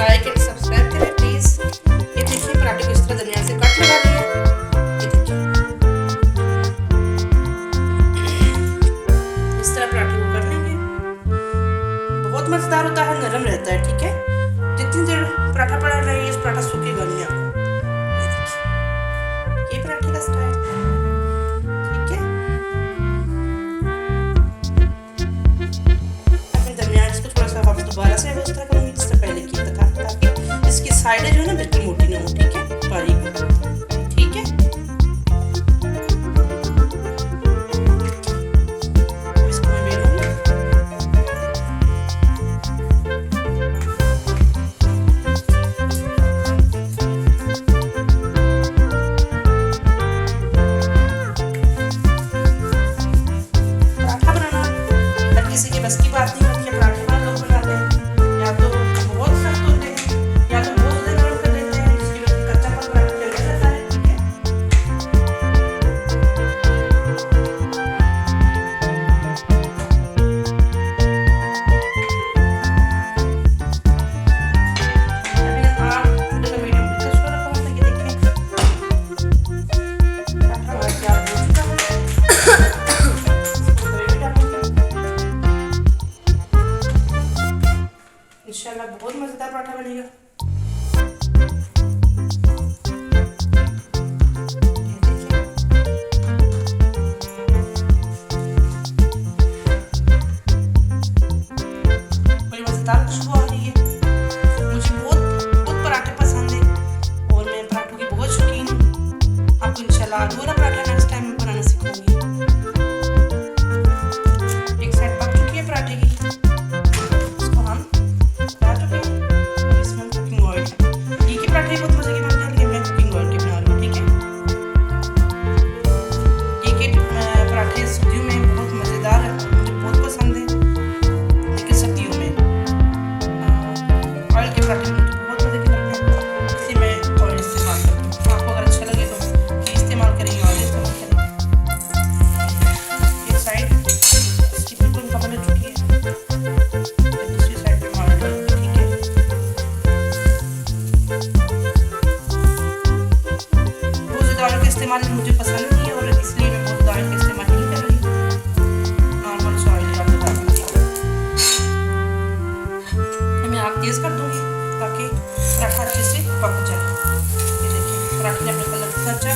Like and subscribe करें please. ये देखिए पराठे को इस तरह दरमियान से कट लगा दिया। ये देखिए इस तरह पराठे को कर लेंगे। बहुत मजेदार होता है, नरम रहता है। ठीक है, जितनी देर पराठा पड़ा रहे इस पराठा सूखेगा नहीं आपको। ये देखिए ये पराठे का स्टाइल। ठीक है, अपने दरमियान इसको थोड़ा सा वापस दोबारा से उस तरह करूँगी जिस तरह पहले किया था, ताकि इसकी साइडें जो है ना बिल्कुल मोटी ना हो। ठीक है, बारीक। ठीक है, इसको मैं बेलूंगी। पराठा बनाना हर किसी के बस की बात नहीं होती है। पराठे बना लोग बनाते हैं, या तो बहुत सख्त होते हैं या तो बहुत ज़्यादा नरम कर देते हैं, जिसकी वजह से कच्चापन पराठे के अंदर रहता है। ठीक है, मैंने 8 मिनट का मीडियम फ्लेम पर रखा हुआ था। ये देखिए पराठा हमारा तैयार हो चुका है। इसको तवे पे डालेंगे। इंशाल्लाह बहुत मजेदार पराठा बनेगा। ये देखिए बड़ी मजेदार खुशबू आ रही है। मुझे बहुत पराठे पसंद है और मैं पराठों की बहुत शौकीन हूँ। आपको इंशाल्लाह आलू वाला पराठा नेक्स्ट टाइम मैं बनाना सिखाऊंगी। एक साइड पक चुकी है पराठे की, इसको हम बना चुके हैं। अब इसमें हम कुकिंग ऑयल, घी के पराठे बहुत मजे के बनते हैं, लेकिन मैं कुकिंग ऑयल के बना रही हूँ। ठीक है, घी के पराठे सर्दियों में बहुत मज़ेदार है, मुझे बहुत पसंद है। लेकिन सर्दियों में ऑयल के पराठे मुझे बहुत मजे के लगते हैं, इसलिए मैं ऑयल इस्तेमाल करती हूँ। आपको अगर अच्छा लगे तो घी इस्तेमाल करेंगे, ऑयल इस्तेमाल करेंगे। एक साइड इसकी बिल्कुल मुकम्मल हो चुकी है, दूसरी साइड पे मार डालेंगे। ठीक है, बहुत ज़्यादा ऑयल का इस्तेमाल मुझे पसंद नहीं है और इसलिए मैं बहुत ज़्यादा ऑयल का इस्तेमाल नहीं कर रही हूँ। नॉर्मल सा ऑयल का बता दूँगी। मैं आग तेज़ कर दूँगी ताकि पराठा अच्छे से पक जाए। ये देखिए पराठे ने अपना कलर खिंचा।